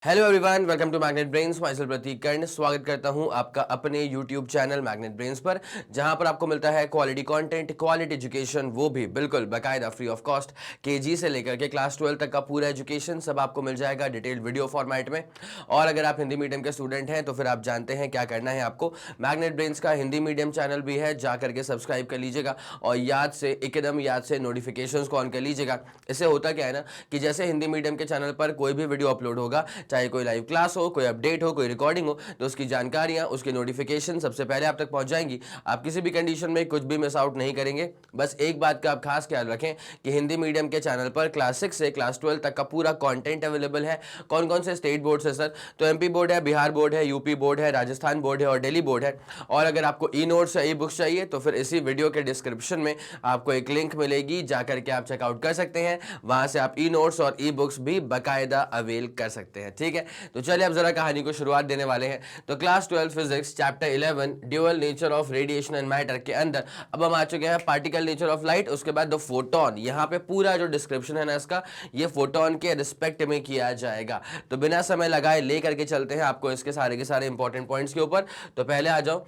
Hello everyone, welcome to Magnet Brains. Myself Prateek Karn स्वागत करता हूं आपका अपने यूट्यूब चैनल मैग्नेट ब्रेन्स पर, जहां पर आपको मिलता है क्वालिटी कंटेंट, क्वालिटी एजुकेशन, वो भी बिल्कुल बाकायदा फ्री ऑफ कॉस्ट। केजी से लेकर के क्लास 12 तक का पूरा एजुकेशन सब आपको मिल जाएगा डिटेल्ड वीडियो फॉर्मेट में। और अगर आप हिंदी मीडियम के स्टूडेंट हैं तो फिर आप जानते हैं क्या करना है आपको। मैग्नेट ब्रेन्स का हिंदी मीडियम चैनल भी है, जा करके सब्सक्राइब कर लीजिएगा और एकदम याद से नोटिफिकेशन को ऑन कर लीजिएगा। इससे होता क्या है ना कि जैसे हिंदी मीडियम के चैनल पर कोई भी वीडियो अपलोड होगा, चाहे कोई लाइव क्लास हो, कोई अपडेट हो, कोई रिकॉर्डिंग हो, तो उसकी जानकारियां, उसकी नोटिफिकेशन सबसे पहले आप तक पहुंच जाएंगी। आप किसी भी कंडीशन में कुछ भी मिस आउट नहीं करेंगे। बस एक बात का आप खास ख्याल रखें कि हिंदी मीडियम के चैनल पर क्लास 6 से क्लास 12 तक का पूरा कंटेंट अवेलेबल है। कौन कौन से स्टेट बोर्ड से सर? तो एमपी बोर्ड है, बिहार बोर्ड है, यूपी बोर्ड है, राजस्थान बोर्ड है और दिल्ली बोर्ड है। और अगर आपको ई नोट्स या ई बुक्स चाहिए तो फिर इसी वीडियो के डिस्क्रिप्शन में आपको एक लिंक मिलेगी, जाकर के आप चेकआउट कर सकते हैं। वहां से आप ई नोट्स और ई बुक्स भी बाकायदा अवेल कर सकते हैं। ठीक है, तो चलिए अब जरा कहानी को शुरुआत देने वाले हैं। तो class 12 physics chapter 11 dual nature of radiation and matter के अंदर अब हम आ चुके हैं पार्टिकल नेचर ऑफ लाइट, उसके बाद द फोटोन। यहाँ पे पूरा जो डिस्क्रिप्शन है ना इसका, ये फोटोन के रिस्पेक्ट में किया जाएगा। तो बिना समय लगाए ले करके चलते हैं आपको इसके सारे के सारे इंपॉर्टेंट पॉइंट्स के ऊपर। तो पहले आ जाओ,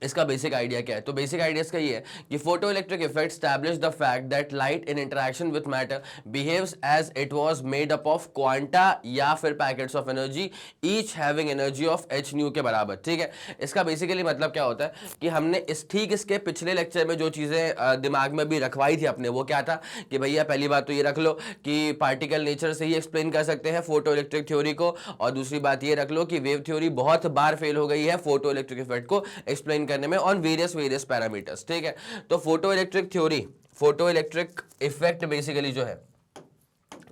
इसका बेसिक आइडिया क्या है? तो बेसिक आइडिया इसका ये है कि photo electric effect establish the fact that light in interaction with matter behaves as it was made up of quanta या फिर packets of energy, each having energy of h nu के बराबर। ठीक है, इसका बेसिकली मतलब क्या होता है कि हमने इसके पिछले लेक्चर में जो चीजें दिमाग में भी रखवाई थी अपने, वो क्या था कि भैया पहली बात तो ये रख लो कि पार्टिकल नेचर से ही एक्सप्लेन कर सकते हैं फोटो इलेक्ट्रिक थ्योरी को, और दूसरी बात ये रख लो कि वेव थ्योरी बहुत बार फेल हो गई है फोटो इलेक्ट्रिक इफेक्ट को एक्सप्लेन करने में ऑन वेरियस पैरामीटर्स। ठीक है, तो photo electric theory, photo electric effect basically जो है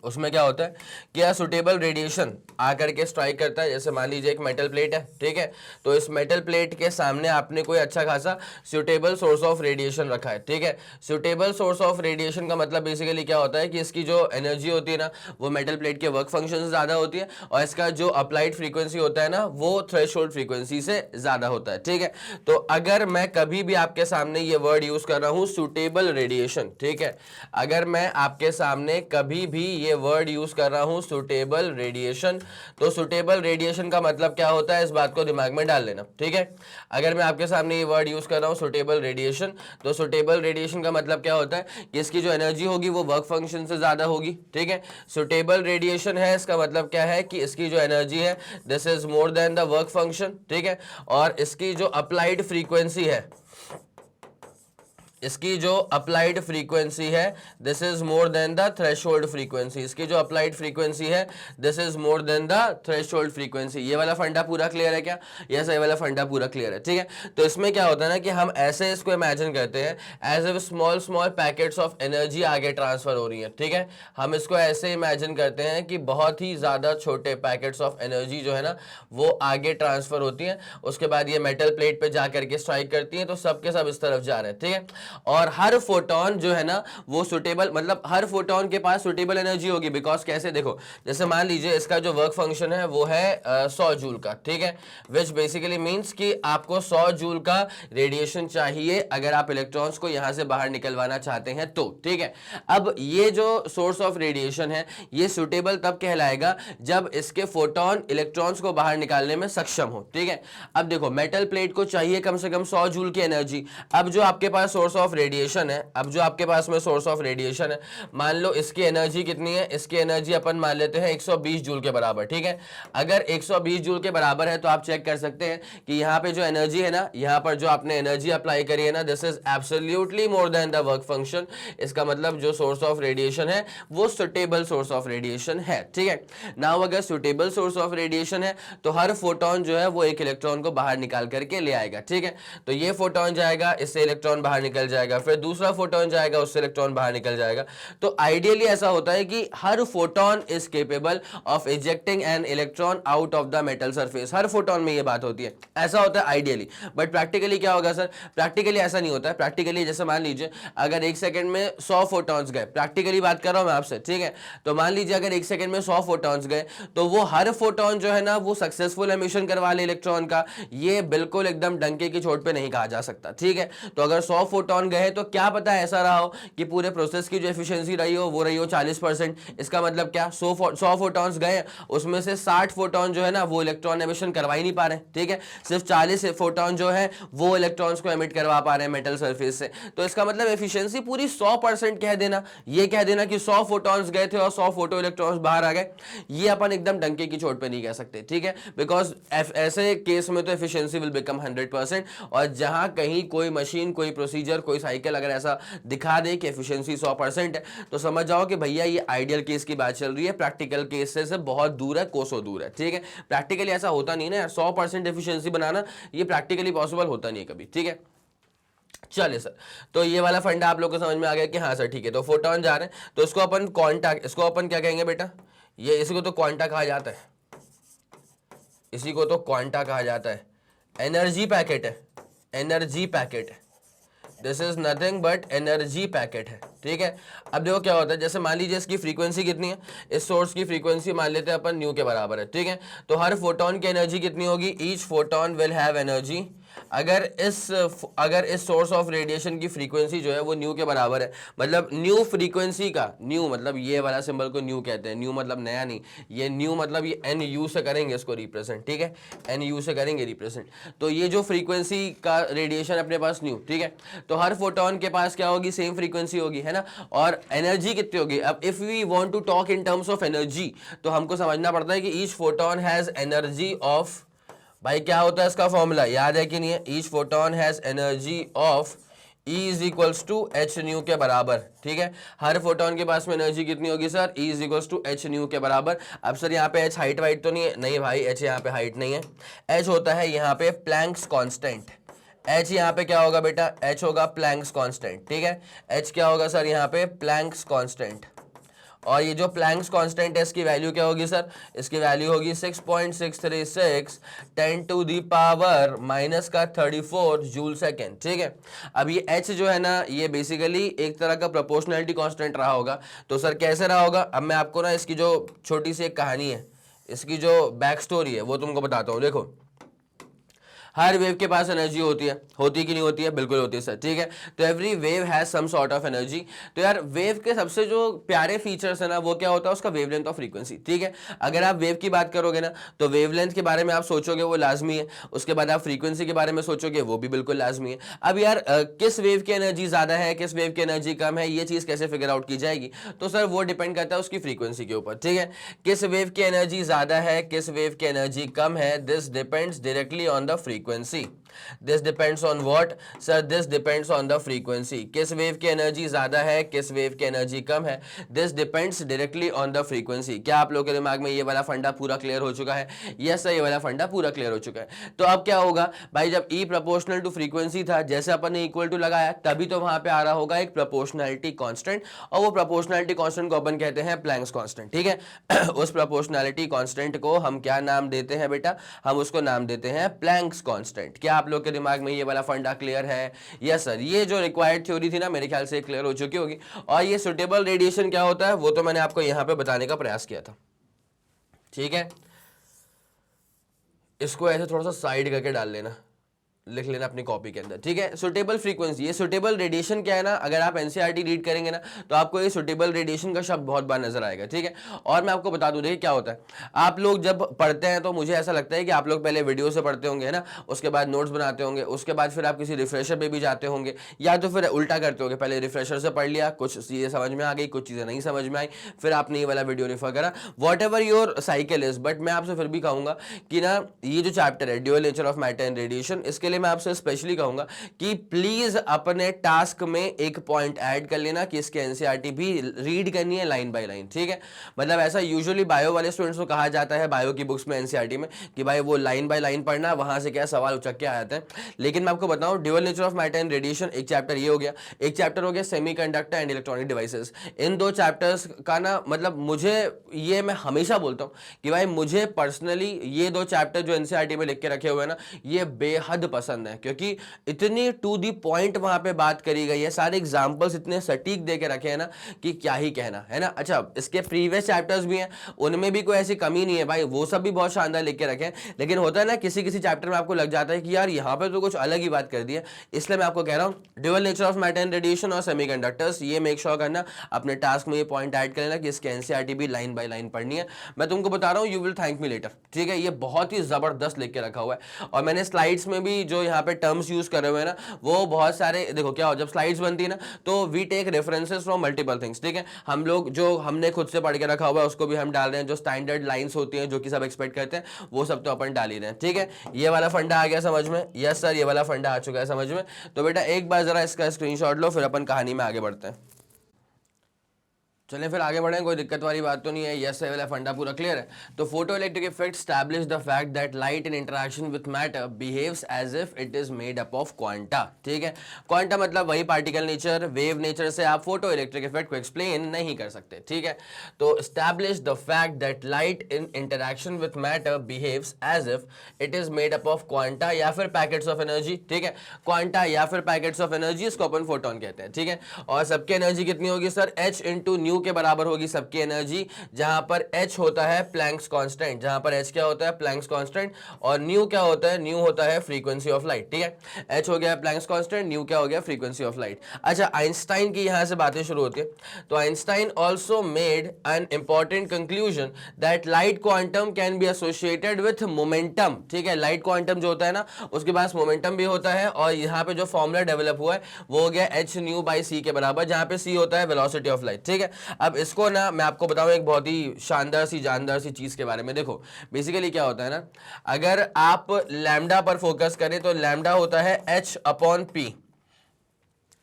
उसमें क्या होता है कि यह सुटेबल रेडिएशन आकर के स्ट्राइक करता है। जैसे मान लीजिए एक मेटल प्लेट है, ठीक है, तो इस मेटल प्लेट के सामने आपने कोई अच्छा खासा सुटेबल सोर्स ऑफ रेडिएशन रखा है। ठीक है, सुटेबल सोर्स ऑफ रेडिएशन का मतलब बेसिकली क्या होता है कि इसकी जो एनर्जी होती है ना वो मेटल प्लेट के वर्क फंक्शन से ज्यादा होती है, और इसका जो अप्लाइड फ्रीक्वेंसी होता है ना वो थ्रेशोल्ड फ्रीक्वेंसी से ज्यादा होता है। ठीक है, तो अगर मैं कभी भी आपके सामने ये वर्ड यूज कर रहा हूं सुटेबल रेडिएशन, ठीक है, अगर मैं आपके सामने कभी भी ये वर्ड यूज कर रहा हूं सुटेबल रेडिएशन, तो सुटेबल रेडिएशन का मतलब क्या होता है इस बात को दिमाग में डाल लेना। ठीक है, अगर मैं आपके सामने ये वर्ड यूज कर रहा हूं सुटेबल रेडिएशन, तो सुटेबल रेडिएशन का मतलब क्या होता है कि इसकी जो एनर्जी होगी वो वर्क फंक्शन से ज्यादा होगी। ठीक है, सुटेबल रेडिएशन है इसका मतलब क्या है कि इसकी जो एनर्जी है this is more than the work function. ठीक है, और इसकी जो अप्लाइड फ्रीक्वेंसी है, इसकी जो अप्लाइड फ्रीक्वेंसी है this is more than the threshold frequency, इसकी जो अप्लाइड फ्रीक्वेंसी है this is more than the threshold frequency. ये वाला फंडा पूरा क्लियर है क्या? यस, ये वाला फंडा पूरा क्लियर है। ठीक है, तो इसमें क्या होता है ना कि हम ऐसे इसको इमेजिन करते हैं as a small small packets of energy आगे ट्रांसफर हो रही है। ठीक है, हम इसको ऐसे इमेजिन करते हैं कि बहुत ही ज्यादा छोटे पैकेट्स ऑफ एनर्जी जो है ना वो आगे ट्रांसफर होती है, उसके बाद ये मेटल प्लेट पे जाकर के स्ट्राइक करती है, तो सब के सब इस तरफ जा रहे हैं। ठीक है, और हर फोटोन जो है ना वो सुटेबल, मतलब हर फोटोन के पास सुटेबल एनर्जी होगी। बिकॉज कैसे, देखो जैसे मान लीजिए इसका जो वर्क फंक्शन है वो है 100 जूल का। ठीक है, विच बेसिकली मींस कि आपको 100 जूल का रेडिएशन चाहिए अगर आप इलेक्ट्रॉन्स को यहां से बाहर निकलवाना चाहते हैं तो। ठीक है, अब ये जो सोर्स ऑफ रेडिएशन है ये सुटेबल तब कहलाएगा जब इसके फोटोन इलेक्ट्रॉन्स को बाहर निकालने में सक्षम हो। ठीक है, अब देखो मेटल प्लेट को चाहिए कम से कम 100 जूल की एनर्जी। अब जो आपके पास सोर्स ऑफ रेडिएशन है, अब जो आपके पास में सोर्स ऑफ रेडिएशन है, मान लो इसकी एनर्जी कितनी है, इसकी एनर्जी अपन मान लेते हैं 120 जूल के बराबर। ठीक है, अगर 120 जूल के बराबर है तो आप चेक कर सकते हैं कि यहाँ पे जो एनर्जी है ना, यहाँ पर जो आपने एनर्जी अप्लाई करी है ना this is absolutely more than the work function. इसका मतलब जो सोर्स ऑफ रेडिएशन है वो सुटेबल सोर्स ऑफ रेडिएशन है। ठीक है, नाउ अगर सुटेबल सोर्स ऑफ रेडिएशन है तो हर फोटोन जो है वो एक इलेक्ट्रॉन को बाहर निकाल करके ले आएगा। ठीक है, तो ये फोटोन जाएगा, इससे इलेक्ट्रॉन बाहर निकल जाएगा, फिर दूसरा फोटोन जाएगा, उससे इलेक्ट्रॉन बाहर निकल जाएगा। तो आइडियली ऐसा होता है कि हर photon is capable of ejecting an electron out of the metal surface. हर फोटोन में ये बात होती है, ऐसा होता है आइडियली। बट प्रैक्टिकली क्या होगा सर? प्रैक्टिकली ऐसा नहीं होता है। प्रैक्टिकली जैसे मान लीजिए अगर एक सेकंड में 100 फोटॉन्स गए, प्रैक्टिकली बात कर रहा हूं मैं आपसे, ठीक है, तो मान लीजिए अगर एक सेकंड में 100 फोटॉन्स गए तो वो हर फोटोन जो है ना वो सक्सेसफुल एमिशन करवा ले इलेक्ट्रॉन का, ये बिल्कुल एकदम डंके की चोट पे नहीं कहा जा सकता। ठीक है, तो अगर 100 फोटॉन फोटोन गए तो क्या पता ऐसा रहा हो कि पूरे प्रोसेस की जो एफिशिएंसी रही हो वो रही हो 40%। इसका मतलब क्या, 100 फोटॉन्स गए, उसमें से 60 फोटोन जो है ना वो इलेक्ट्रॉन एमिशन करवा ही नहीं पा रहे, ठीक है, सिर्फ 40 फोटोन जो है वो इलेक्ट्रॉन्स को एमिट करवा पा रहे हैं मेटल सरफेस से। तो इसका मतलब एफिशिएंसी पूरी 100% कह देना, ये कह देना कि 100 फोटॉन्स गए थे और 100 फोटो इलेक्ट्रॉन्स बाहर आ गए, ये अपन एकदम डंके की चोट पे नहीं कह सकते, ठीक है, बिकॉज ऐसे केस में तो एफिशिएंसी विल बिकम 100%। और जहां कहीं कोई मशीन, कोई प्रोसीजर, कोई साइकिल अगर ऐसा दिखा दे कि एफिशिएंसी 100% है तो समझ जाओ कि भैया ये आइडियल केस की बात चल रही है, प्रैक्टिकल केस से बहुत दूर है, कोसों दूर है, ठीक है। प्रैक्टिकली ऐसा होता नहीं ना, 100% एफिशिएंसी बनाना ये प्रैक्टिकली पॉसिबल होता नहीं है कभी, ठीक है। चलिए सर, तो ये वाला फंडा आप लोग को समझ में आ गया कि हाँ सर ठीक है, तो फोटोन जा रहे हैं तो इसको अपन क्वांटा, इसको अपन क्या कहेंगे बेटा, ये इसी को तो क्वांटा कहा जाता है, इसी को तो क्वांटा कहा जाता है। एनर्जी पैकेट है, एनर्जी पैकेट है, this is nothing but energy packet है, ठीक है। अब देखो क्या होता है, जैसे मान लीजिए इसकी फ्रीक्वेंसी कितनी है, इस सोर्स की फ्रीक्वेंसी मान लेते हैं अपन न्यू के बराबर है, ठीक है। तो हर फोटोन की एनर्जी कितनी होगी, each photon will have energy, अगर इस सोर्स ऑफ रेडिएशन की फ्रीक्वेंसी जो है वो न्यू के बराबर है, मतलब न्यू फ्रीक्वेंसी का, न्यू मतलब ये वाला सिंबल को न्यू कहते हैं, न्यू मतलब नया नहीं, ये न्यू मतलब ये एन यू से करेंगे इसको रिप्रेजेंट, ठीक है, एन यू से करेंगे रिप्रेजेंट। तो ये जो फ्रीक्वेंसी का रेडिएशन अपने पास न्यू, ठीक है, तो हर फोटोन के पास क्या होगी, सेम फ्रीक्वेंसी होगी, है ना। और एनर्जी कितनी होगी, अब if we want to talk in terms of energy तो हमको समझना पड़ता है कि each photon has energy of, भाई क्या होता है इसका फॉर्मूला याद है कि नहीं है, each photon has energy of E is equals to h nu के बराबर, ठीक है। हर फोटोन के पास में एनर्जी कितनी होगी sir, E is equals to h nu के बराबर। अब सर यहाँ पे एच हाइट वाइट तो नहीं है, नहीं भाई एच यहाँ पे हाइट नहीं है, एच होता है यहाँ पे प्लैंक्स कांस्टेंट, एच यहाँ पे क्या होगा बेटा, एच होगा प्लैंक्स कांस्टेंट, ठीक है, एच क्या होगा सर यहाँ पे प्लैंक्स कांस्टेंट। और ये जो प्लैंक्स कांस्टेंट है इसकी वैल्यू क्या होगी सर, इसकी वैल्यू होगी 6.636 10 टू दी पावर माइनस का 34 जूल सेकेंड, ठीक है। अब ये h जो है ना ये बेसिकली एक तरह का प्रोपोर्शनैलिटी कांस्टेंट रहा होगा, तो सर कैसे रहा होगा, अब मैं आपको ना इसकी जो छोटी सी एक कहानी है, इसकी जो बैक स्टोरी है वो तुमको बताता हूँ। देखो हर वेव के पास एनर्जी होती है, होती कि नहीं होती है, बिल्कुल होती है सर, ठीक है। तो every wave has some sort of energy. तो यार वेव के सबसे जो प्यारे फीचर्स है ना वो क्या होता है, उसका वेवलेंथ ऑफ फ्रीक्वेंसी, ठीक है। अगर आप वेव की बात करोगे ना तो वेवलेंथ के बारे में आप सोचोगे वो लाजमी है, उसके बाद आप फ्रीक्वेंसी के बारे में सोचोगे वो भी बिल्कुल लाजमी है। अब यार किस वेव की एनर्जी ज्यादा है, किस वेव की एनर्जी कम है, ये चीज कैसे फिगर आउट की जाएगी, तो सर वो डिपेंड करता है उसकी फ्रीक्वेंसी के ऊपर, ठीक है। किस वेव की एनर्जी ज्यादा है, किस वेव की एनर्जी कम है, this depends directly on the frequency. This depends on what? Sir, this depends on the frequency. किस वेव की एनर्जी ज्यादा है, किस वेव की एनर्जी कम है, this depends directly on the frequency. क्या आप लोगों के दिमाग में ये वाला फंडा पूरा क्लियर हो चुका है? यस सर, ये वाला फंडा पूरा क्लियर हो चुका है। तो अब क्या होगा भाई, जब E प्रोपोर्शनल टू फ्रीक्वेंसी था, जैसे अपन ने इक्वल टू लगाया तभी तो वहां पे आ रहा होगा एक प्रोपोर्शनैलिटी कांस्टेंट, और वो प्रोपोर्शनैलिटी कांस्टेंट को अपन कहते हैं प्लैंक्स कांस्टेंट, ठीक है। उस प्रोपोर्शनैलिटी कांस्टेंट को हम क्या नाम देते हैं बेटा, हम उसको नाम देते हैं प्लैंक्स कांस्टेंट। क्या आप लोग के दिमाग में ये वाला फंडा क्लियर है? यस सर, ये जो रिक्वायर्ड थ्योरी थी ना मेरे ख्याल से क्लियर हो चुकी होगी। और ये सुटेबल रेडिएशन क्या होता है वो तो मैंने आपको यहां पे बताने का प्रयास किया था, ठीक है। इसको ऐसे थोड़ा सा साइड करके डाल लेना, लिख लेना अपनी कॉपी के अंदर, ठीक है। सुटेबल फ्रीक्वेंसी, ये सुटेबल रेडिएशन क्या है ना, अगर आप एनसीईआरटी रीड करेंगे ना तो आपको ये सुटेबल रेडिएशन का शब्द बहुत बार नजर आएगा, ठीक है। और मैं आपको बता दूं देखिए क्या होता है, आप लोग जब पढ़ते हैं तो मुझे ऐसा लगता है कि आप लोग पहले वीडियो से पढ़ते होंगे, है ना, उसके बाद नोट्स बनाते होंगे, उसके बाद फिर आप किसी रिफ्रेशर पे भी जाते होंगे, या तो फिर उल्टा करते होंगे, पहले रिफ्रेशर से पढ़ लिया, कुछ चीजें समझ में आ गई, कुछ चीजें नहीं समझ में आई, फिर आपने ये वाला वीडियो रेफर करा, what ever your cycle is. But मैं आपसे फिर भी कहूंगा कि ना ये जो चैप्टर है dual nature of matter and radiation, इसके लिए मैं आपसे स्पेशली कहूंगा कि प्लीज अपने टास्क में एक पॉइंट ऐड कर लेना कि इसके एनसीईआरटी भी रीड करनी है लाइन बाय लाइन, ठीक है। मतलब ऐसा यूजुअली बायो वाले स्टूडेंट्स को कहा जाता है बायो की बुक्स में एनसीईआरटी में कि भाई वो लाइन बाय लाइन पढ़ना, वहां से क्या सवाल उचक के आ जाते हैं। लेकिन मैं आपको बताऊं dual nature of matter and radiation एक चैप्टर ये हो गया, एक चैप्टर हो गया सेमीकंडक्टर एंड इलेक्ट्रॉनिक डिवाइसेस। इन दो चैप्टर्स का ना मतलब मुझे ये मैं हमेशा बोलता हूं कि भाई मुझे पर्सनली ये दो चैप्टर जो एनसीईआरटी में लिख के रखे हुए हैं ना ये बेहद पसंद पसंद है, क्योंकि इतनी टू दी पॉइंट वहां पे बात करी गई है, सारे एग्जांपल्स इतने सटीक दे के रखे हैं ना कि क्या ही कहना है ना। अच्छा, इसके प्रीवियस चैप्टर्स भी हैं, उनमें भी कोई ऐसी कमी नहीं है भाई, वो सब भी बहुत शानदार लिख के रखे हैं, लेकिन होता है ना किसी किसी चैप्टर में आपको लग जाता है कि यार यहाँ पे तो कुछ अलग ही बात कर दी है, इसलिए मैं आपको कह रहा हूँ dual nature of matter and radiation और सेमीकंडक्टर्स, ये मेक श्योर करना अपने टास्क में ये पॉइंट ऐड कर लेना कि इसके एनसीईआरटी भी लाइन बाय लाइन पढ़नी है। मैं तुमको बता रहा हूँ, you will thank me later, ठीक है। ये बहुत ही जबरदस्त लिख के रखा हुआ है, और मैंने स्लाइड्स में भी जो यहाँ पे टर्म्स यूज करे हुए हैं ना, वो बहुत सारे, देखो क्या हो, जब स्लाइड्स बनती है ना तो we take references from multiple things, ठीक है। हम लोग जो हमने खुद से पढ़ के रखा हुआ है उसको भी हम डाल रहे हैं, जो स्टैंडर्ड लाइंस होती हैं जो कि सब एक्सपेक्ट करते हैं वो सब तो अपन डाल ही रहे हैं, ठीक है। ये वाला फंडा आ गया समझ में? यस सर, ये वाला फंडा आ चुका है समझ में। तो बेटा एक बार जरा इसका स्क्रीनशॉट लो, फिर अपन कहानी में आगे बढ़ते हैं। चलें फिर आगे बढ़ें, कोई दिक्कत वाली बात तो नहीं है। यस है वाला फंडा पूरा क्लियर है। तो photo electric effect establish the fact that light in interaction with matter behaves as if it is made up of quanta, ठीक है। क्वांटा मतलब वही पार्टिकल नेचर, वेव नेचर से आप फोटो इलेक्ट्रिक इफेक्ट को एक्सप्लेन नहीं कर सकते, ठीक है। तो establish the fact that light in interaction with matter behaves as if it is made up of quanta या फिर पैकेट्स ऑफ एनर्जी, ठीक है। क्वांटा या फिर पैकेट्स ऑफ एनर्जी, इसको अपन फोटोन कहते हैं, ठीक है। और सबकी एनर्जी कितनी होगी सर? h इंटू न्यू के बराबर होगी सबकी एनर्जी, जहां पर h होता है प्लैंक्स कांस्टेंट, जहां पर h क्या होता है? प्लैंक्स कांस्टेंट, और न्यू क्या होता है? न्यू होता है फ्रीक्वेंसी ऑफ लाइट, ठीक है। h हो गया प्लैंक्स कांस्टेंट, न्यू क्या हो गया? Frequency of light. अच्छा, आइंस्टाइन की यहां से बातें शुरू होती है। तो Einstein also made an important conclusion that light quantum can be associated with momentum, ठीक है। लाइट क्वांटम जो होता है ना, उसके पास मोमेंटम भी होता है, और यहाँ पे जो फॉर्मूला डेवलप हुआ है वो हो गया h न्यू बाई c के बराबर, जहां पे c होता है वेलोसिटी ऑफ लाइट, ठीक है। अब इसको ना मैं आपको बताऊं एक बहुत ही शानदार सी जानदार सी चीज के बारे में। देखो बेसिकली क्या होता है ना, अगर आप लैम्डा पर फोकस करें तो लैम्डा होता है h अपॉन p,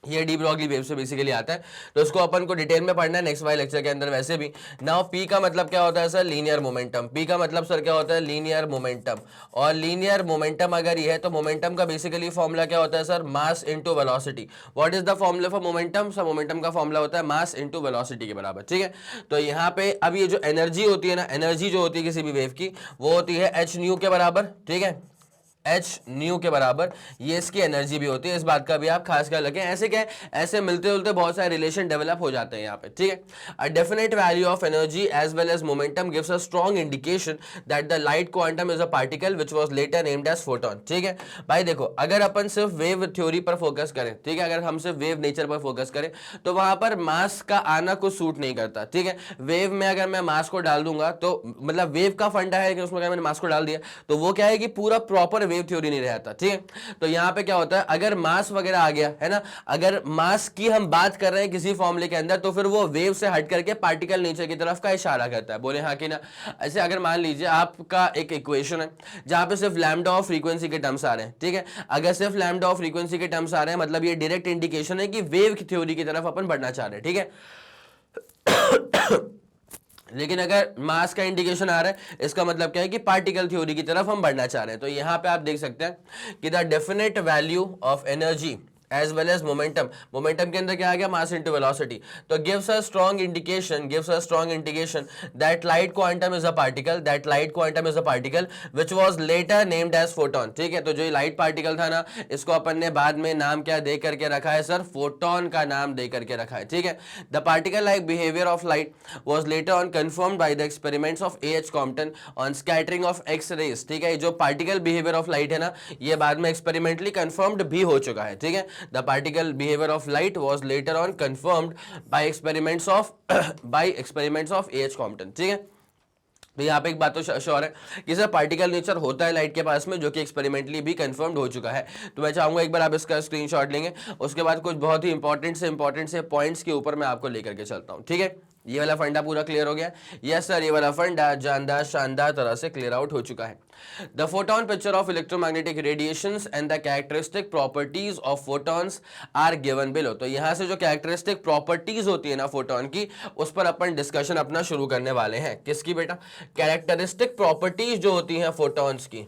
ये डी ब्रॉगली वेव से बेसिकली आता है, तो इसको अपन को डिटेल में पढ़ना है नेक्स्ट वाले लेक्चर के अंदर। वैसे भी नाउ पी का मतलब क्या होता है सर? Linear momentum. पी का मतलब सर क्या होता है? Linear momentum. और लीनियर मोमेंटम अगर ये है तो मोमेंटम का बेसिकली फॉर्मूला क्या होता है sir? Mass into velocity. What is the formula for momentum? Sir momentum का फॉर्मूला होता है मास इंटू वेलोसिटी के बराबर, ठीक है। तो यहाँ पे अब ये जो एनर्जी होती है ना, एनर्जी जो होती है किसी भी वेव की, वो होती है एच न्यू के बराबर, ठीक है। एच न्यू के बराबर, ये इसकी एनर्जी भी होती है, इस बात का भी आप खास ख्याल रखें। ऐसे क्या है, ऐसे मिलते जुलते बहुत सारे रिलेशन डेवलप हो जाते हैं यहाँ पे, ठीक है। A definite value of energy as well as momentum gives a strong indication that the light quantum is a particle which was later named as photon, ठीक है। भाई देखो, अगर अपन सिर्फ वेव थ्योरी पर फोकस करें, ठीक है, अगर हम सिर्फ वेव नेचर पर फोकस करें तो वहां पर मास का आना कुछ सूट नहीं करता, ठीक है। वेव में अगर मैं मास को डाल दूंगा तो मतलब वेव का फंडा है कि उसमें अगर मैंने मास को डाल दिया तो वो क्या है कि पूरा प्रॉपर वेव थ्योरी नहीं रहता, ठीक है। तो यहां पे क्या होता है, अगर मास वगैरह आ गया है ना, अगर मास की हम बात कर रहे हैं किसी फॉर्मूले के अंदर, तो फिर वो वेव से हट करके पार्टिकल नेचर की तरफ का इशारा करता है। बोले हाँ कि ना? ऐसे अगर मान लीजिए आपका एक इक्वेशन है जहां पे सिर्फ लैम्डा ऑफ फ्रीक्वेंसी के टर्म्स आ रहे हैं, ठीक है। अगर सिर्फ लैम्डा ऑफ फ्रीक्वेंसी के टर्म्स आ रहे हैं मतलब ये डायरेक्ट इंडिकेशन है कि वेव की थ्योरी की तरफ अपन बढ़ना चाह रहे हैं, ठीक है। लेकिन अगर मास का इंडिकेशन आ रहा है, इसका मतलब क्या है कि पार्टिकल थ्योरी की तरफ हम बढ़ना चाह रहे हैं। तो यहां पे आप देख सकते हैं कि the definite value of energy as well as momentum, momentum के अंदर क्या आ गया? Mass into velocity. तो gives a strong indication that light quantum is a particle, which was later named as photon, ठीक है। तो जो लाइट पार्टिकल था ना, इसको अपन ने बाद में नाम क्या दे करके रखा है सर? फोटोन का नाम दे करके रखा है, ठीक है। The particle like behaviour of light was later on confirmed by the experiments of A.H. Compton on scattering of X rays, ठीक है। जो पार्टिकल बिहेवियर ऑफ लाइट है ना, ये बाद में एक्सपेरिमेंटली कंफर्म्ड भी हो चुका है, ठीक है। The particle behavior of light was later on confirmed by experiments of A.H. Compton, ठीक है। तो यहाँ पे एक बात तो श्योर है कि सर पार्टिकल नेचर होता है लाइट के पास में, जो कि एक्सपेरिमेंटली भी कंफर्म्ड हो चुका है। तो मैं चाहूंगा एक बार आप इसका स्क्रीनशॉट लेंगे, उसके बाद कुछ बहुत ही इंपॉर्टेंट से पॉइंट्स के ऊपर मैं आपको लेकर के चलता हूँ, ठीक है। ये वाला फंडा पूरा क्लियर हो गया? यस सर, ये वाला फंडा जानदार शानदार तरह से क्लियर आउट हो चुका है। The photon picture of electromagnetic radiations and the characteristic properties of photons are given below. तो यहां से जो कैरेक्टरिस्टिक प्रॉपर्टीज होती है ना फोटोन की, उस पर अपन डिस्कशन अपना शुरू करने वाले हैं। किसकी बेटा? कैरेक्टरिस्टिक प्रॉपर्टीज जो होती हैं फोटॉन्स की,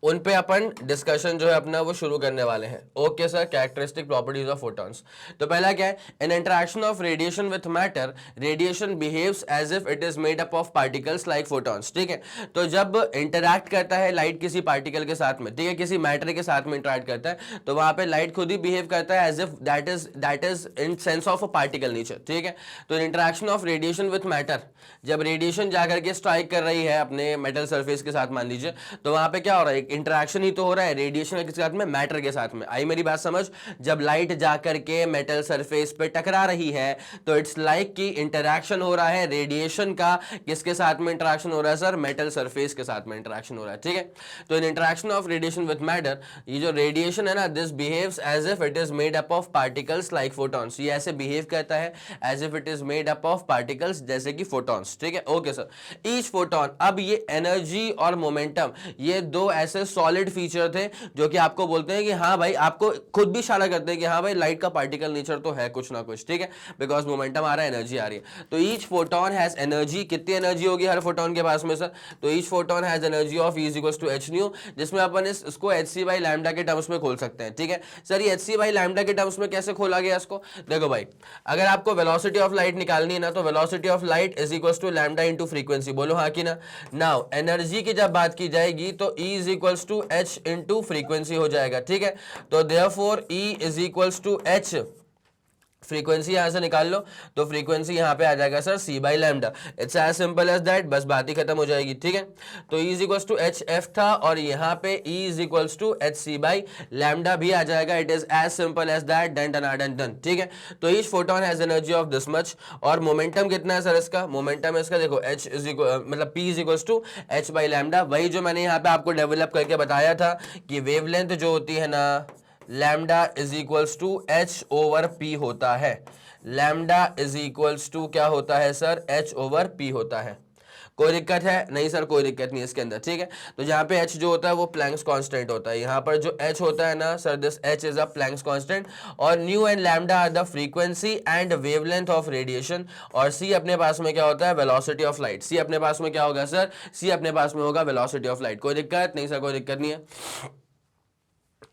उन पे अपन डिस्कशन जो है अपना वो शुरू करने वाले हैं। Okay sir, characteristic properties of photons. तो पहला क्या है, in interaction of radiation with matter radiation behaves as if it is made up of particles like photons. ठीक है, तो जब इंटरैक्ट करता है लाइट किसी पार्टिकल के साथ में, ठीक है, किसी मैटर के साथ में इंटरैक्ट करता है, तो वहां पे लाइट खुद ही बिहेव करता है as if that is in sense of a particle nature. ठीक है, तो interaction of radiation with matter, जब रेडिएशन जाकर के स्ट्राइक कर रही है अपने मेटल सरफेस के साथ मान लीजिए, तो वहां पे क्या हो रहा है, इंटरेक्शन ही तो हो रहा है रेडिएशन के साथ में, मैटर के साथ में। आई मेरी बात समझ, जब लाइट जाकर के मेटल सरफेस पे टकरा रही है तो इट्स लाइक कि इंटरेक्शन हो रहा है रेडिएशन का, किसके साथ में इंटरेक्शन हो रहा है सर, मेटल सरफेस के साथ में इंटरेक्शन हो रहा है। ठीक है, तो in interaction of radiation with matter, ये जो रेडिएशन है ना, this behaves as if it is made up of particles like photons, ये ऐसे बिहेव करता है as if it is made up of particles, जैसे कि फोटॉन्स। ठीक है, ओके सर। ईच फोटोन, अब ये एनर्जी और मोमेंटम, ये दो ऐसे सॉलिड फीचर थे जो कि आपको बोलते हैं कि हाँ भाई, आपको खुद भी इशारा करते हैं कि हाँ भाई लाइट का पार्टिकल नेचर तो है कुछ ना कुछ। ठीक है, बिकॉज मोमेंटम आ रहा है, एनर्जी आ रही है। तो ईच फोटोन हैज एनर्जी, कितनी एनर्जी होगी हर फोटोन के पास में सर, तो each photon has energy of E equals to h nu, जिसमें अपन इसको hc बाई लैम्डा के टर्म्स में खोल सकते हैं। ठीक है सर, ये hc बाई लैम्डा के टर्म्स में कैसे खोला गया इसको, देखो भाई, अगर आपको वेलोसिटी ऑफ लाइट निकालनी है ना, तो velocity of light is equals to lambda into frequency, बोलो हाँ कि ना। नाउ एनर्जी की जब बात की जाएगी तो E is equals to h into frequency हो जाएगा। ठीक है, तो therefore E is equals to h, frequency यहां से निकाल लो, तो फ्रीक्वेंसी यहां पे आ जाएगा sir c by lambda, it's as simple as that, बस बात ही खत्म हो जाएगी। ठीक है, तो E is equals to h f था और यहां पे E is equals to h c by lambda भी आ जाएगा, it is as simple as that, done done done done. ठीक है, तो each photon has energy of this much, और मोमेंटम कितना है सर इसका, मोमेंटम इसका देखो h इज इक्वल मतलब p is equals to h by lambda, वही जो मैंने यहाँ पे आपको डेवलप करके बताया था कि वेवलेंथ जो होती है ना, lambda is equals to h over p होता है, लैम्डा इज इक्वल्स टू क्या होता है सर, h ओवर p होता है। कोई दिक्कत है नहीं सर, कोई दिक्कत नहीं इसके अंदर। ठीक है, तो जहां पे h जो होता है वो प्लैंक्स कांस्टेंट होता है, यहाँ पर जो h होता है ना सर, this h is a Planck's constant, और nu and lambda are the frequency and wavelength of radiation, और c अपने पास में क्या होता है, वेलोसिटी ऑफ लाइट। c अपने पास में क्या होगा सर, c अपने पास में होगा वेलोसिटी ऑफ लाइट। कोई दिक्कत नहीं सर, कोई दिक्कत नहीं है।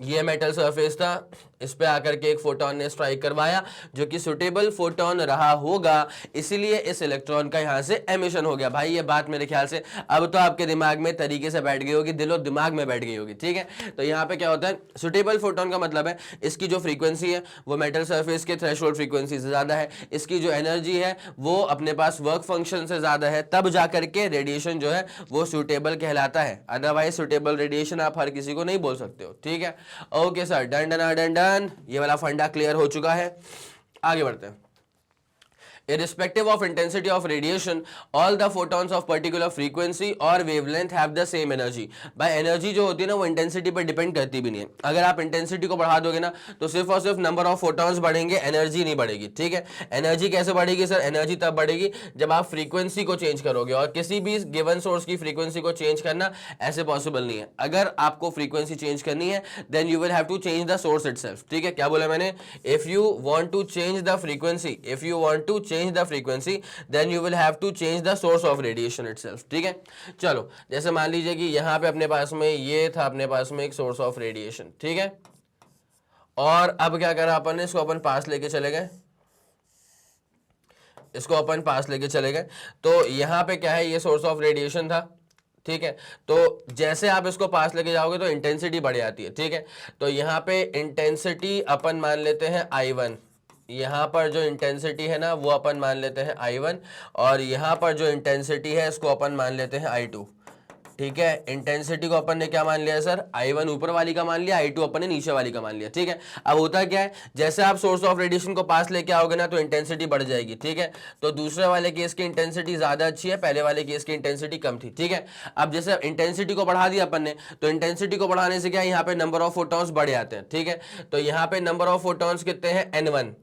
ये मेटल सरफेस था, इस पे आकर के एक फोटोन ने स्ट्राइक करवाया जो कि सुटेबल फोटोन रहा होगा, इसीलिए इस इलेक्ट्रॉन का यहां से एमिशन हो गया। भाई ये बात मेरे ख्याल से अब तो आपके दिमाग में तरीके से बैठ गई होगी, दिलो दिमाग में बैठ गई होगी। ठीक है, तो यहाँ पे क्या होता है, सुटेबल फोटोन का मतलब है इसकी जो फ्रीक्वेंसी है वो मेटल सरफेस के थ्रेशोल्ड फ्रीक्वेंसी से ज्यादा है, इसकी जो एनर्जी है वो अपने पास वर्क फंक्शन से ज्यादा है, तब जाकर के रेडिएशन जो है वो सुटेबल कहलाता है, अदरवाइज सुटेबल रेडिएशन आप हर किसी को नहीं बोल सकते हो। ठीक है, okay sir, done done done done, ये वाला फंडा क्लियर हो चुका है। आगे बढ़ते हैं। Irrespective of intensity of radiation, all the photons of particular frequency और wavelength have the same energy। भाई एनर्जी जो होती है ना वो इंटेंसिटी पर डिपेंड करती भी नहीं है, अगर आप इंटेंसिटी को बढ़ा दोगे ना तो सिर्फ और सिर्फ नंबर ऑफ फोटॉन्स बढ़ेंगे, एनर्जी नहीं बढ़ेगी। ठीक है, एनर्जी कैसे बढ़ेगी सर, एनर्जी तब बढ़ेगी जब आप फ्रीक्वेंसी को चेंज करोगे, और किसी भी गिवन सोर्स की फ्रीक्वेंसी को चेंज करना ऐसे पॉसिबल नहीं है। अगर आपको फ्रीक्वेंसी चेंज करनी है then you will have to change the source itself. ठीक है, क्या बोला मैंने, if you want to change the frequency, if you want to change the frequency then you will have to change the source of radiation itself। ठीक है, चलो जैसे मान लीजिए कि यहां पे अपने पास में ये था, अपने पास में एक सोर्स ऑफ रेडिएशन। ठीक है, और अब क्या करा अपन ने, इसको अपन पास लेके चले गए, इसको अपन पास लेके चले गए, तो यहां पे क्या है, ये सोर्स ऑफ रेडिएशन था। ठीक है, तो जैसे आप इसको पास लेके जाओगे तो इंटेंसिटी बढ़ जाती है। ठीक है, तो यहाँ पे इंटेंसिटी अपन मान लेते हैं I1, यहाँ पर जो इंटेंसिटी है ना वो अपन मान लेते हैं I1, और यहाँ पर जो इंटेंसिटी है इसको अपन मान लेते हैं I2। ठीक है, इंटेंसिटी को अपन ने क्या मान लिया सर, I1 ऊपर वाली का मान लिया, I2 अपन ने नीचे वाली का मान लिया। ठीक है, अब होता क्या है, जैसे आप सोर्स ऑफ रेडिएशन को पास लेके आओगे ना तो इंटेंसिटी बढ़ जाएगी। ठीक है, तो दूसरे वाले केस की इंटेंसिटी ज्यादा अच्छी है, पहले वाले केस की इंटेंसिटी कम थी। ठीक है, अब जैसे इंटेंसिटी को बढ़ा दिया अपन ने, तो इंटेंसिटी को बढ़ाने से क्या है, यहाँ पे नंबर ऑफ फोटॉन्स बढ़ जाते हैं। ठीक है, तो यहाँ पे नंबर ऑफ फोटॉन्स कितने हैं, N1,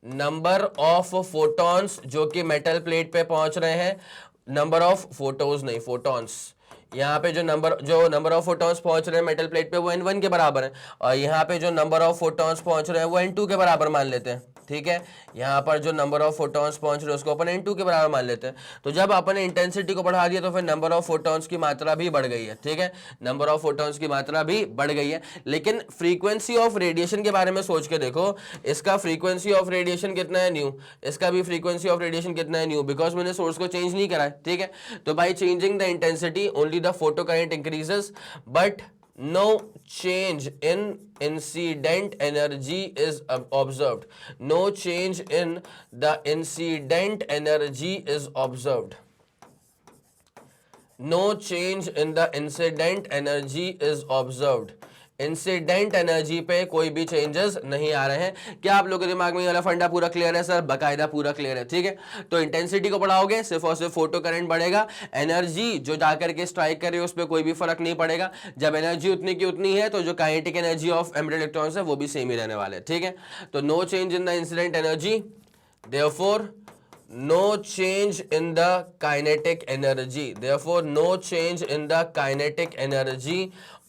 नंबर ऑफ फोटॉन्स जो कि मेटल प्लेट पे पहुंच रहे हैं, नंबर ऑफ फोटोन्स नहीं, फोटॉन्स, यहाँ पे जो नंबर ऑफ फोटॉन्स पहुंच रहे हैं मेटल प्लेट पे वो N1 के बराबर है, और यहाँ पे जो नंबर ऑफ फोटॉन्स पहुंच रहे हैं वो N2 के बराबर मान लेते हैं। ठीक है, यहाँ पर जो नंबर ऑफ फोटॉन्स पहुंच रहे हैं उसको अपन n2 के बराबर मान लेते हैं। तो जब अपन ने इंटेंसिटी को बढ़ा दिया तो फिर नंबर ऑफ फोटॉन्स की मात्रा भी बढ़ गई है, ठीक है, नंबर ऑफ फोटॉन्स की मात्रा भी बढ़ गई है। लेकिन फ्रीक्वेंसी ऑफ रेडिएशन के बारे में सोच के देखो, इसका फ्रीक्वेंसी ऑफ रेडिएशन कितना है न्यू, इसका भी फ्रीक्वेंसी ऑफ रेडिएशन कितना है न्यू, बिकॉज मैंने सोर्स को चेंज नहीं करा है, ठीक है। तो by changing the intensity only the photo current increases but no change in incident energy is observed. No change in the incident energy is observed. No change in the incident energy is observed. Incident energy पे कोई भी changes नहीं आ रहे हैं। क्या आप लोगों के दिमाग में ये वाला फंडा पूरा क्लियर है सर? बकायदा पूरा क्लियर है, ठीक है। तो इंटेंसिटी को बढ़ाओगे सिर्फ और सिर्फ फोटो करंट बढ़ेगा, एनर्जी जो जाकर के स्ट्राइक करे उस पर कोई भी फर्क नहीं पड़ेगा। जब एनर्जी उतनी की उतनी है तो जो kinetic energy of emitted electrons है वो भी सेम ही रहने वाले हैं, ठीक है। तो no change in the incident energy, therefore no change in the kinetic energy, therefore no change in the kinetic energy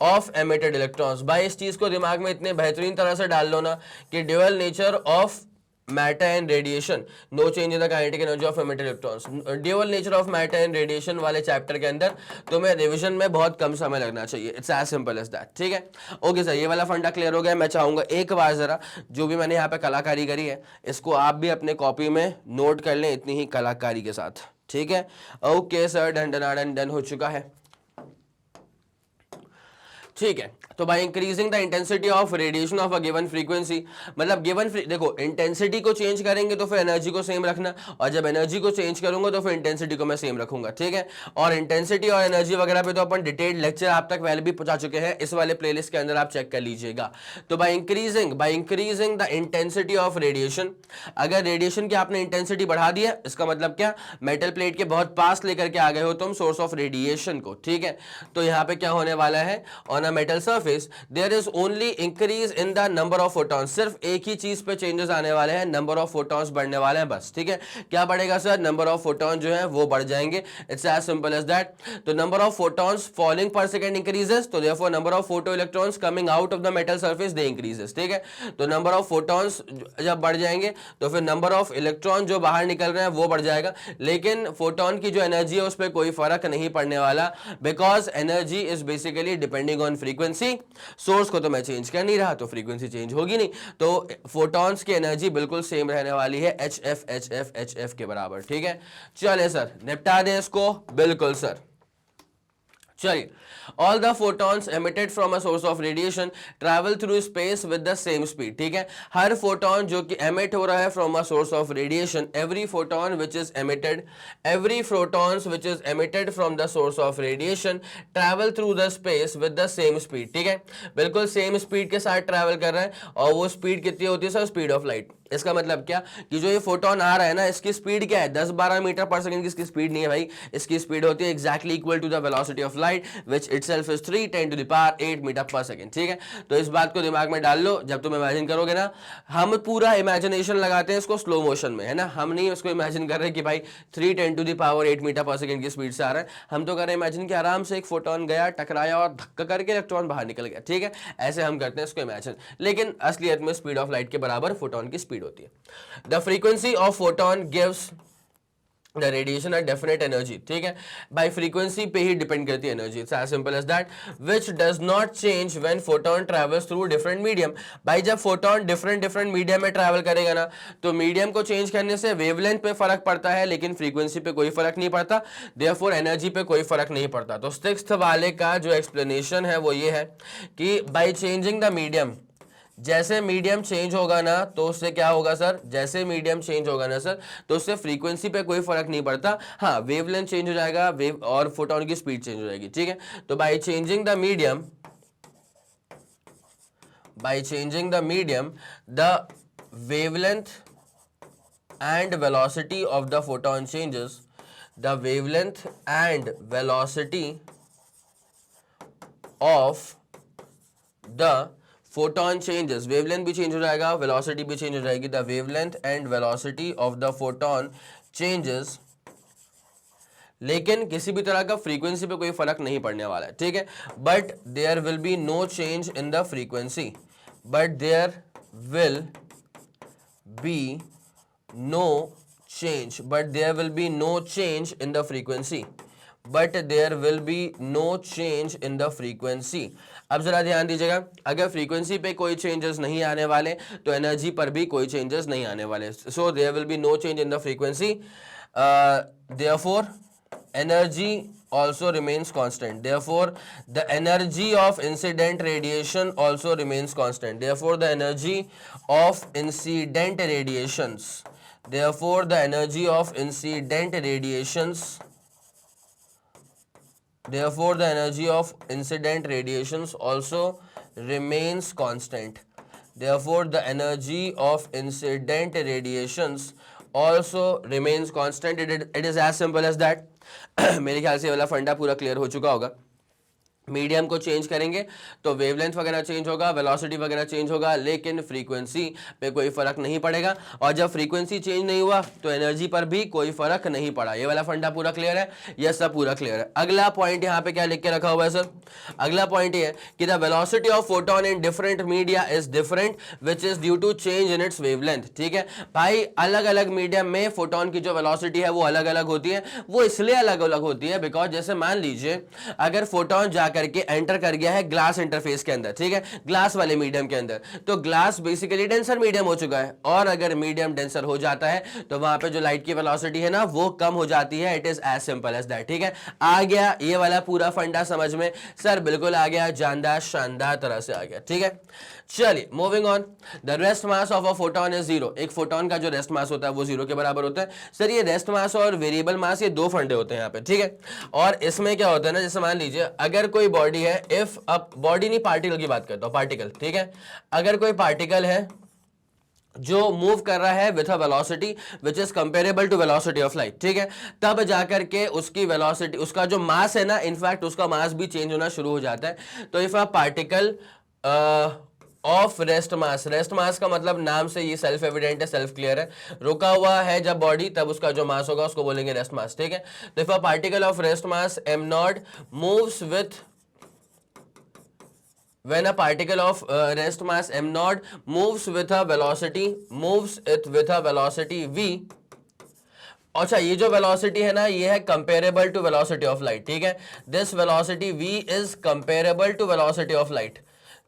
of emitted electrons। भाई इस चीज को दिमाग में इतने बेहतरीन तरह से डाल लो ना कि dual nature of matter and radiation, no change in the kinetic energy of emitted electrons, dual nature of matter and radiation वाले चैप्टर के अंदर तुम्हें रिवीजन में बहुत कम समय लगना चाहिए। It's as simple as that, ठीक है। ओके सर, ये वाला फंडा क्लियर हो गया। मैं चाहूंगा एक बार जरा जो भी मैंने यहाँ पे कलाकारी करी है इसको आप भी अपने कॉपी में नोट कर लें इतनी ही कलाकारी के साथ, ठीक है। ओके सर, डन हो चुका है, ठीक है। तो by increasing the intensity of radiation of a given frequency, मतलब गिवन देखो इंटेंसिटी को चेंज करेंगे तो फिर एनर्जी को सेम रखना, और जब एनर्जी को चेंज करूंगा तो फिर इंटेंसिटी को मैं सेम रखूंगा, ठीक है। और इंटेंसिटी और एनर्जी वगैरह पे तो अपन डिटेल्ड लेक्चर आप तक पहले भी पहुंचा चुके हैं, इस वाले प्लेलिस्ट के अंदर आप चेक कर लीजिएगा। तो by increasing the intensity of radiation, अगर रेडिएशन की आपने इंटेंसिटी बढ़ा दिया इसका मतलब क्या, मेटल प्लेट के बहुत पास लेकर के आ गए हो तुम सोर्स ऑफ रेडिएशन को, ठीक है। तो यहाँ पे क्या होने वाला है, on a metal surface there is only increase in the number of photons, सिर्फ एक ही चीज पे चेंजेस आने वाले हैं, नंबर ऑफ फोटॉन्स बढ़ने वाले हैं बस, ठीक है। क्या बढ़ेगा सर? नंबर ऑफ फोटॉन जो है वो बढ़ जाएंगे, it's as simple as that. तो number of photons falling per second increases, तो therefore number of photo electrons coming out of the metal surface they increases, ठीक है। तो नंबर ऑफ फोटॉन्स जब बढ़ जाएंगे तो फिर नंबर ऑफ इलेक्ट्रॉन जो बाहर निकल रहे हैं वो बढ़ जाएगा, लेकिन फोटॉन की जो एनर्जी है उस पर कोई फर्क नहीं पड़ने वाला, because energy is basically depending on frequency. Source को तो मैं चेंज कर नहीं रहा तो फ्रीक्वेंसी चेंज होगी नहीं, तो फोटॉन्स की एनर्जी बिल्कुल सेम रहने वाली है, HF के बराबर, ठीक है। चलिए सर निपटा दें इसको, बिल्कुल सर। चलिए, all the photons emitted from a source of radiation travel through space with the same speed, ठीक है। हर फोटॉन जो कि एमिट हो रहा है from a source of radiation, every photon which is emitted from the source of radiation travel through the space with the same speed, ठीक है। बिल्कुल सेम स्पीड के साथ ट्रैवल कर रहा है, और वो स्पीड कितनी होती है सर? Speed of light. इसका मतलब क्या कि जो ये फोटोन आ रहा है ना इसकी स्पीड क्या है? 10-12 मीटर पर सेकंड की इसकी स्पीड नहीं है भाई, इसकी स्पीड होती है exactly equal to the velocity of light which itself is 3×10⁸ metre per second, ठीक है। तो इस बात को दिमाग में डाल लो, जब तुम इमेजिन करोगे ना, हम पूरा इमेजिनेशन लगाते हैं इसको स्लो मोशन में, है ना, हम नहीं उसको इमेजिन कर रहे कि भाई 3×10⁸ मीटर पर सेकंड की स्पीड से आ रहा है, हम तो कर रहे हैं इमेजिन कि आराम से एक फोटोन गया, टकराया और धक्का करके इलेक्ट्रॉन बाहर निकल गया, ठीक है। ऐसे हम करते हैं इसको इमेजिन, लेकिन असलियत में स्पीड ऑफ लाइट के बराबर फोटोन की स्पीड होती है। The frequency of photon gives the radiation a definite energy, ठीक है। by frequency पे ही डिपेंड करती है energy, it's as simple as that, which does not change when photon travels through different medium। भाई जब फोटोन डिफरेंट मीडियम में travel करेगा ना तो मीडियम को चेंज करने से वेवलेंथ पे फर्क पड़ता है, लेकिन फ्रीक्वेंसी पे कोई फर्क नहीं पड़ता, देयरफॉर एनर्जी पे कोई फर्क नहीं पड़ता। तो सिक्स्थ वाले का जो एक्सप्लेनेशन है वो ये है कि बाई चेंजिंग द मीडियम, जैसे मीडियम चेंज होगा ना तो उससे क्या होगा सर? जैसे मीडियम चेंज होगा ना सर तो उससे फ्रीक्वेंसी पे कोई फर्क नहीं पड़ता, हाँ वेवलेंथ चेंज हो जाएगा, वेव और फोटोन की स्पीड चेंज हो जाएगी, ठीक है। तो by changing the medium, the wavelength and velocity of the photon changes, the wavelength and velocity of the photon changes, wavelength भी चेंज हो जाएगा, वेलोसिटी भी चेंज हो जाएगी, the wavelength and velocity of the photon changes, लेकिन किसी भी तरह का फ्रीक्वेंसी पे कोई फर्क नहीं पड़ने वाला है, ठीक है। But there will be no change in the frequency, but there will be no change, but there will be no change in the frequency. But there will be no change in the frequency. अब जरा ध्यान दीजिएगा, अगर frequency पे कोई changes नहीं आने वाले तो एनर्जी पर भी कोई चेंजेस नहीं आने वाले. So there will be no change in the frequency, therefore energy also remains constant. Therefore the energy of incident radiation also remains constant. Therefore the energy of incident radiations, therefore the energy of incident radiations, therefore the energy of incident radiations also remains constant. Therefore the energy of incident radiations also remains constant. It is as simple as that. मेरे ख्याल से ये वाला फंडा पूरा clear हो चुका होगा. मीडियम को चेंज करेंगे तो वेवलेंथ वगैरह चेंज होगा, वेलोसिटी वगैरह चेंज होगा, लेकिन फ्रीक्वेंसी पे कोई फर्क नहीं पड़ेगा. और जब फ्रीक्वेंसी चेंज नहीं हुआ तो एनर्जी पर भी कोई फर्क नहीं पड़ा. ये वाला फंडा पूरा क्लियर है, ये सब पूरा क्लियर है. अगला पॉइंट यहाँ पे क्या लिख के रखा हुआ है सर? अगला पॉइंट ये है कि the velocity of photon in different media is different which is due to change in its wavelength. ठीक है भाई, अलग अलग मीडियम में फोटोन की जो वेलोसिटी है वो अलग अलग होती है. वो इसलिए अलग अलग होती है बिकॉज जैसे मान लीजिए अगर फोटोन करके एंटर कर गया है ग्लास इंटरफेस के अंदर, ठीक है, ग्लास वाले मीडियम के अंदर, तो ग्लास बेसिकली डेंसर मीडियम हो चुका है. और अगर मीडियम डेंसर हो जाता है तो वहां पे जो लाइट की वेलोसिटी है ना वो कम हो जाती है. It is as simple as that. ठीक है, आ गया ये वाला पूरा फंडा समझ में सर? बिल्कुल आ गया, जानदार शानदार तरह से आ गया. ठीक है, चलिए moving on. The rest mass of a photon is zero. एक फोटोन का जो रेस्ट मास होता है वो जीरो के बराबर होता है. सर ये रेस्ट मास और वेरिएबल मास ये दो फंडे होते हैं यहाँ पे. ठीक है, और इसमें क्या होता है ना, जैसे मान लीजिए अगर कोई बॉडी है, इफ अब बॉडी नहीं पार्टिकल की बात करता हूं, पार्टिकल. ठीक है, अगर कोई पार्टिकल है जो मूव कर रहा है with a velocity which is comparable to velocity of light, ठीक है, तब जाकर के उसकी वेलोसिटी, उसका जो मास है ना, इनफैक्ट उसका मास भी चेंज होना शुरू हो जाता है. तो if a particle of rest mass, rest mass का मतलब नाम से ये सेल्फ एविडेंट है, सेल्फ क्लियर है. रुका हुआ है जब बॉडी तब उसका जो मास होगा उसको बोलेंगे रेस्ट मास. ठीक है, तो if a particle of rest mass m not moves with, when a particle of rest mass m naught moves with a velocity, moves it with a velocity v. अच्छा, ये जो वेलोसिटी है ना ये है comparable to velocity of light. ठीक है, this velocity v is comparable to velocity of light.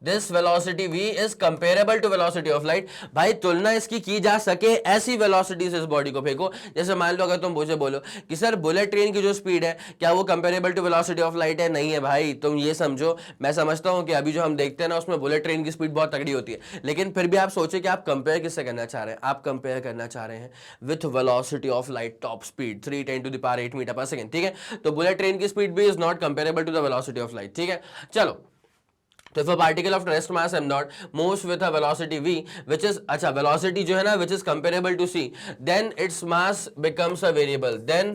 This velocity v is comparable to velocity of light. भाई तुलना इसकी की जा सके ऐसी वेलोसिटी से इस बॉडी को फेंको. जैसे मान लो अगर तुम मुझे बोलो कि सर बुलेट ट्रेन की जो स्पीड है क्या वो comparable to velocity of light है? नहीं है भाई. तुम ये समझो, मैं समझता हूं कि अभी जो हम देखते हैं ना उसमें बुलेट ट्रेन की स्पीड बहुत तगड़ी होती है, लेकिन फिर भी आप सोचे कि आप कंपेयर किससे करना चाह रहे हैं? आप कंपेयर करना चाह रहे हैं with velocity of light top speed 3×10⁸ metre per second. ठीक है, तो बुलेट ट्रेन की स्पीड भी is not comparable to the velocity of light. ठीक है, चलो. तो if a particle of rest mass m naught moves with a velocity v which is, अच्छा velocity जो है ना which is comparable to c, then its mass becomes a variable. then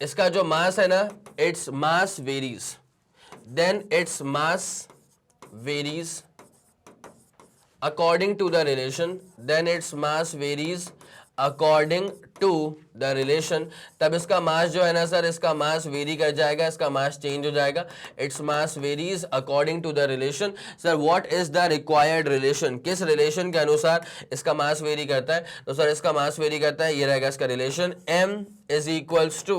इसका जो mass है ना its mass varies. then its mass varies according to the relation. then its mass varies according to the relation. तब इसका मास जो है ना sir, इसका मास वेरी कर जाएगा, इसका मास चेंज हो जाएगा. Its mass varies according to the relation. Sir what is the required relation? किस रिलेशन के अनुसार इसका मास वेरी करता है? तो सर इसका मास वेरी करता है, ये रहेगा इसका relation, m is equals to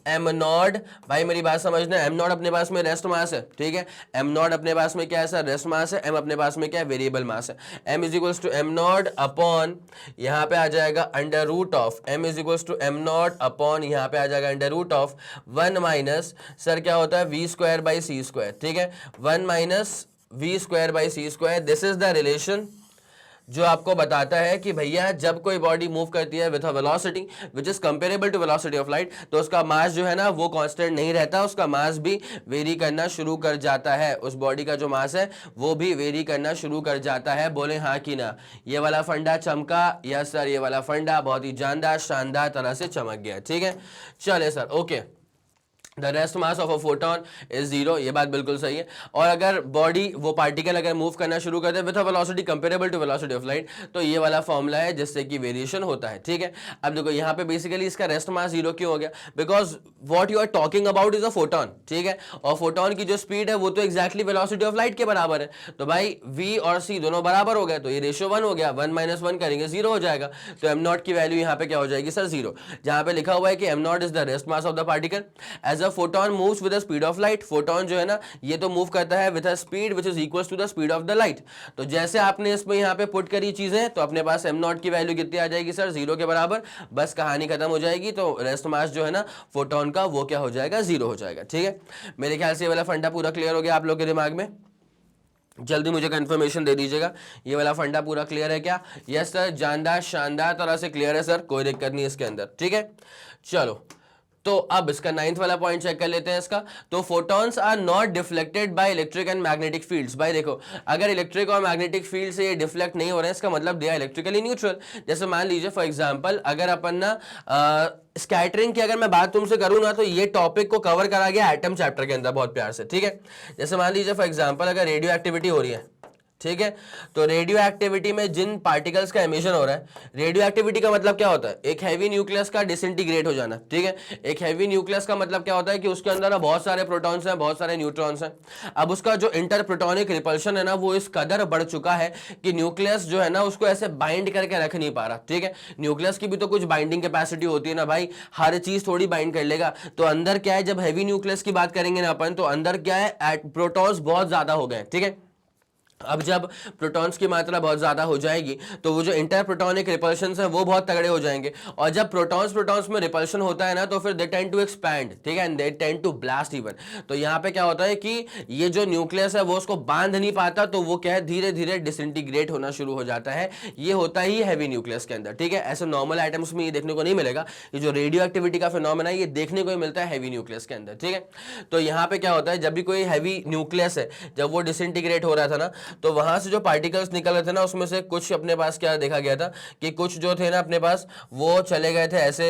m nought. भाई मेरी बात समझना, m नॉट अपने पास में रेस्ट मास है. ठीक है, m नॉट अपने पास में क्या है सर? रेस्ट मास है. m अपने पास में क्या है? वेरिएबल मास है. m is equals to m nought upon, यहाँ पे आ जाएगा under root of, m is equals to m nought upon, यहाँ पे आ जाएगा under root of 1 minus, sir क्या होता है? v square by c square. ठीक है, 1 minus v square by c square. This is the relation जो आपको बताता है कि भैया जब कोई बॉडी मूव करती है with a velocity which is comparable to velocity of light तो उसका मास जो है ना वो कांस्टेंट नहीं रहता, उसका मास भी वेरी करना शुरू कर जाता है. उस बॉडी का जो मास है वो भी वेरी करना शुरू कर जाता है. बोले हाँ कि ना? ये वाला फंडा चमका? यस सर, ये वाला फंडा बहुत ही जानदार शानदार तरह से चमक गया. ठीक है, चले sir, okay. The rest mass of a photon is zero, ये बात बिल्कुल सही है। और अगर बॉडी वो पार्टिकल अगर मूव करना शुरू कर दे with a velocity comparable to velocity of light, तो ये वाला फॉर्मूला है जिससे कि वेरिएशन होता है, ठीक है। अब देखो यहाँ पे बेसिकली इसका रेस्ट मास जीरो क्यों हो गया, because what you are talking about is a photon, ठीक है। और फोटोन की जो स्पीड है वो तो एक्जैक्टली वेलोसिटी ऑफ लाइट के बराबर है, तो भाई v और c दोनों बराबर हो गए, तो ये रेशियो 1 हो गया, 1 - 1 करेंगे 0 हो जाएगा। तो m नॉट की वैल्यू यहाँ पे क्या हो जाएगी सर, 0। जहां पे लिखा हुआ है कि m not is the rest mass of the particle as a photon moves with the speed of light. Photon जो है ना ये तो मूव करता है with a speed which is equal to the speed of the light. तो जैसे आपने इसमें यहाँ पे पुट करी चीजें, तो अपने पास m नॉट की वैल्यू कितनी आ जाएगी सर, 0 के बराबर, बस कहानी खत्म हो जाएगी। तो रेस्ट मास जो है ना फोटोन का वो क्या हो जाएगा, 0 हो जाएगा, ठीक है। मेरे ख्याल से ये वाला फंडा पूरा क्लियर हो गया आप लोग के दिमाग में, जल्दी मुझे कंफर्मेशन दे दीजिएगा। ये वाला फंडा पूरा क्लियर है क्या? यस सर, जानदार शानदार तरह से क्लियर है सर, कोई दिक्कत नहीं इसके अंदर, ठीक है। चलो तो अब इसका 9th वाला पॉइंट चेक कर लेते हैं इसका। तो photons are not deflected by electric and magnetic fields. भाई देखो अगर इलेक्ट्रिक और मैग्नेटिक फील्ड से ये डिफ्लेक्ट नहीं हो रहे हैं, इसका मतलब दे आर इलेक्ट्रिकली न्यूट्रल। जैसे मान लीजिए फॉर एग्जांपल अगर अपन ना स्कैटरिंग की अगर मैं बात तुमसे करूं ना, तो ये टॉपिक को कवर करा गया एटम चैप्टर के अंदर बहुत प्यार से, ठीक है। जैसे मान लीजिए फॉर एग्जांपल अगर रेडियो एक्टिविटी हो रही है, ठीक है, तो रेडियो एक्टिविटी में जिन पार्टिकल्स का एमिशन हो रहा है, रेडियो एक्टिविटी का मतलब क्या होता है, एक हैवी न्यूक्लियस का डिसइंटीग्रेट हो जाना, ठीक है। एक हैवी न्यूक्लियस का मतलब क्या होता है कि उसके अंदर बहुत सारे प्रोटॉन्स हैं, बहुत सारे न्यूट्रॉन्स हैं। अब उसका जो इंटर प्रोटॉनिक रिपल्शन है ना वो इस कदर बढ़ चुका है कि न्यूक्लियस जो है ना उसको ऐसे बाइंड करके रख नहीं पा रहा, ठीक है। न्यूक्लियस की भी तो कुछ बाइंडिंग कैपेसिटी होती है ना भाई, हर चीज थोड़ी बाइंड कर लेगा। तो अंदर क्या है, जब हैवी न्यूक्लियस की बात करेंगे ना अपन, तो अंदर क्या है, प्रोटॉन्स बहुत ज्यादा हो गए, ठीक है। अब जब प्रोटॉन्स की मात्रा बहुत ज्यादा हो जाएगी तो वो जो इंटर प्रोटॉनिक रिपल्शंस हैं वो बहुत तगड़े हो जाएंगे। और जब प्रोटॉन्स में रिपल्शन होता है ना तो फिर दे टेंड टू एक्सपैंड, ठीक है, and they tend to blast even. तो यहाँ पे क्या होता है कि ये जो न्यूक्लियस है वो उसको बांध नहीं पाता, तो वो क्या है धीरे धीरे डिसइंटीग्रेट होना शुरू हो जाता है। ये होता ही हैवी न्यूक्लियस के अंदर, ठीक है। ऐसे नॉर्मल आइटम्स में ये देखने को नहीं मिलेगा। ये जो रेडियो एक्टिविटी का फिनोमेना है ये देखने को ही मिलता है हैवी न्यूक्लियस के अंदर, ठीक है। तो यहाँ पे क्या होता है, जब भी कोई हैवी न्यूक्लियस है जब वो डिसइंटीग्रेट हो रहा था ना, तो वहां से जो पार्टिकल्स निकल रहे थे ना उसमें से कुछ अपने पास क्या देखा गया था कि कुछ जो थे ना अपने पास वो चले गए थे ऐसे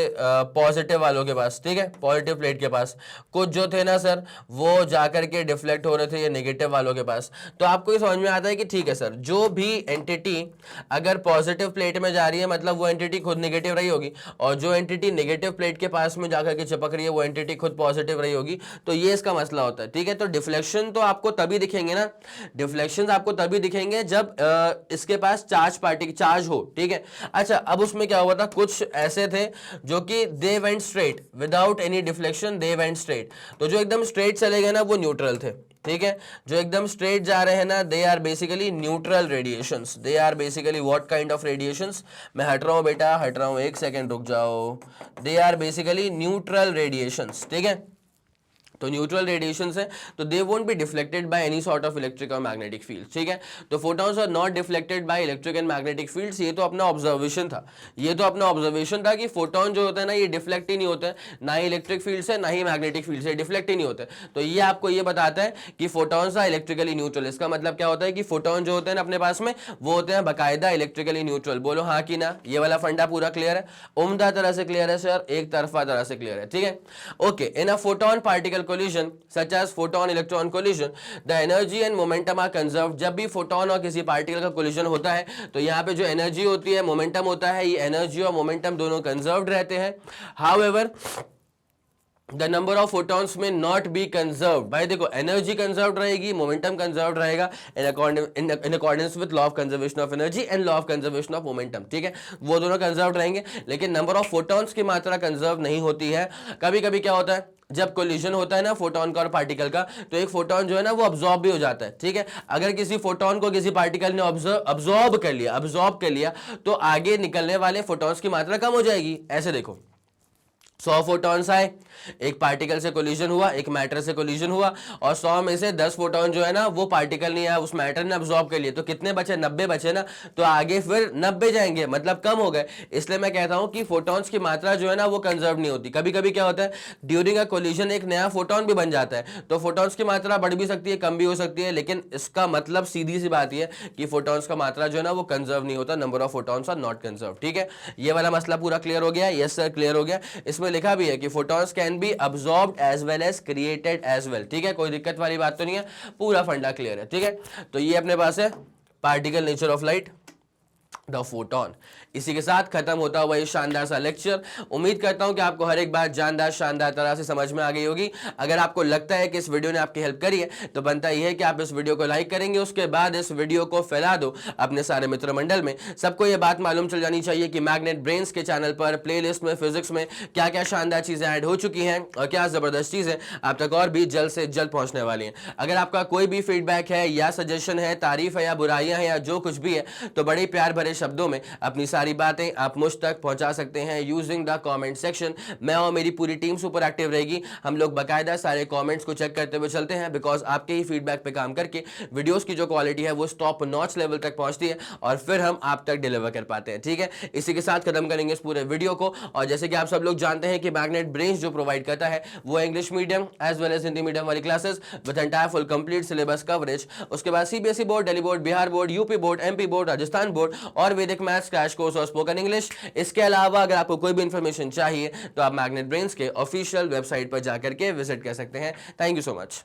पॉजिटिव वालों के पास, ठीक है, पॉजिटिव प्लेट के पास। कुछ जो थे ना सर वो जाकर के डिफ्लेक्ट हो रहे थे ये नेगेटिव वालों के पास। तो आपको ये समझ में आता है कि ठीक है सर, जो भी एंटिटी अगर पॉजिटिव प्लेट में जा रही है मतलब वो एंटिटी खुद नेगेटिव रही होगी, और जो एंटिटी नेगेटिव प्लेट के पास में जाकर के चिपक रही है वो एंटिटी खुद पॉजिटिव रही होगी। तो ये इसका मसला होता है, ठीक है। तो डिफ्लेक्शन तो आपको तभी दिखेंगे ना, डिफ्लेक्शन आपको तभी दिखेंगे जब इसके पास चार्ज हो, ठीक है। अच्छा अब उसमें क्या हुआ था, कुछ ऐसे थे जो कि they went straight without any deflection, they went straight. तो जो एकदम स्ट्रेट चले गए ना वो न्यूट्रल थे, ठीक है। जो एकदम स्ट्रेट जा रहे हैं ना they are basically neutral radiations. They are basically what kind of radiations, मैं हट रहा हूं बेटा, हट रहा हूं, एक सेकेंड रुक जाओ। They are basically neutral radiations, ठीक है। तो न्यूट्रल रेडिएशंस है तो they won't be deflected by any sort of electric और मैग्नेटिक फील्ड, ठीक है। तो photons are not deflected by electric and magnetic fields. ये तो अपना ऑब्जर्वेशन था, ये तो अपना ऑब्जर्वेशन था कि फोटोन जो होता है ना ये डिफ्लेक्ट ही नहीं होता है, ना ही इलेक्ट्रिक फील्ड से ना ही मैग्नेटिक फील्ड से, डिफ्लेक्ट ही नहीं होते। तो ये आपको ये बताता है कि फोटॉन्स आर इलेक्ट्रिकली न्यूट्रल। इसका मतलब क्या होता है कि फोटोन जो होते हैं ना अपने पास में वो होते हैं बाकायदा इलेक्ट्रिकली न्यूट्रल। बोलो हाँ कि ना, ये वाला फंडा पूरा क्लियर है, उम्दा तरह से क्लियर है सर, एक तरफा तरह से क्लियर है, ठीक है। Okay, in a photon particle collision such as photon electron collision the energy and momentum are conserved। जब भी फोटोन और किसी पार्टिकल का कोलिजन होता है तो यहाँ पे जो एनर्जी होती है, मोमेंटम होता है, ये एनर्जी और मोमेंटम दोनों कंजर्व्ड रहते हैं। However the number of photons में नॉट बी कंजर्व। भाई देखो एनर्जी कंजर्व रहेगी, मोमेंटम कंजर्व रहेगा in accordance with law of conservation of energy and law of conservation of momentum, ठीक है। वो दोनों कंजर्व रहेंगे, लेकिन नंबर ऑफ फोटॉन्स की मात्रा कंजर्व नहीं होती है। कभी कभी क्या होता है, जब कोलिजन होता है ना फोटोन का और पार्टिकल का, तो एक फोटोन जो है ना वो अब्सॉर्ब भी हो जाता है, ठीक है। अगर किसी फोटोन को किसी पार्टिकल ने अब्सॉर्ब कर लिया तो आगे निकलने वाले फोटॉन्स की मात्रा कम हो जाएगी। ऐसे देखो 100 फोटॉन्स आए, एक पार्टिकल से कोलिजन हुआ, एक मैटर से कोलिजन हुआ, और 100 में से 10 फोटॉन जो है ना वो पार्टिकल नहीं आया, उस मैटर ने अब्सॉर्ब कर लिए, तो कितने बचे, 90 बचे ना। तो आगे फिर 90 जाएंगे, मतलब कम हो गए। इसलिए मैं कहता हूं कि फोटॉन्स की मात्रा जो है ना वो कंजर्व नहीं होती। कभी कभी क्या होता है, ड्यूरिंग अ कोलिजन एक नया फोटॉन भी बन जाता है, तो फोटॉन्स की मात्रा बढ़ भी सकती है, कम भी हो सकती है, लेकिन इसका मतलब सीधी सी बात यह है कि फोटॉन्स का मात्रा जो है ना वो कंजर्व नहीं होता, number of photons are not conserve, ठीक है। ये वाला मसला पूरा क्लियर हो गया? यस सर क्लियर हो गया। इसमें पे लिखा भी है कि photons can be absorbed as well as created as well. ठीक है, कोई दिक्कत वाली बात तो नहीं है, पूरा फंडा क्लियर है। ठीक है, तो ये अपने पास है particle nature of light, the photon. इसी के साथ खत्म होता हुआ ये शानदार सा लेक्चर। उम्मीद करता हूं कि आपको हर एक बात जानदार शानदार तरह से समझ में आ गई होगी। अगर आपको लगता है कि इस वीडियो ने आपकी हेल्प करी है तो बनता ही है कि आप इस वीडियो को लाइक करेंगे, उसके बाद इस वीडियो को फैला दो अपने सारे मित्र मंडल में। सबको ये बात मालूम चल जानी चाहिए कि मैग्नेट ब्रेन्स के चैनल पर प्लेलिस्ट में फिजिक्स में क्या क्या शानदार चीजें ऐड हो चुकी हैं और क्या जबरदस्त चीजें आप तक और भी जल्द से जल्द पहुंचने वाली हैं। अगर आपका कोई भी फीडबैक है या सजेशन है, तारीफ है या बुराइयां हैं या जो कुछ भी है, तो बड़े प्यार भरे शब्दों में अपनी सारी बातें आप मुझ तक पहुंचा सकते हैं यूजिंग द कमेंट सेक्शन। मैं और मेरी पूरी टीम सुपर एक्टिव रहेगी। हम लोग बाकायदा सारे कमेंट्स को चेक करते हुए चलते हैं, बिकॉज आपके ही फीडबैक पे काम करके वीडियोस की जो क्वालिटी है वो टॉप नॉच लेवल तक पहुंचती है और फिर हम आप तक डिलीवर कर पाते हैं। ठीक है, इसी के साथ खत्म करेंगे इस पूरे वीडियो को। और जैसे कि आप सब लोग जानते हैं कि मैग्नेट ब्रेन्स जो प्रोवाइड करता है वो English medium as well as Hindi medium वाली classes with entire full complete syllabus coverage. उसके बाद CBSE board, Delhi board, Bihar board, UP board, MP board, Rajasthan board और वैदिक मैथ्स क्रैश कोर्स और स्पोकन इंग्लिश। इसके अलावा अगर आपको कोई भी इंफॉर्मेशन चाहिए तो आप मैग्नेट ब्रेन्स के ऑफिशियल वेबसाइट पर जाकर के विजिट कर सकते हैं। Thank you so much.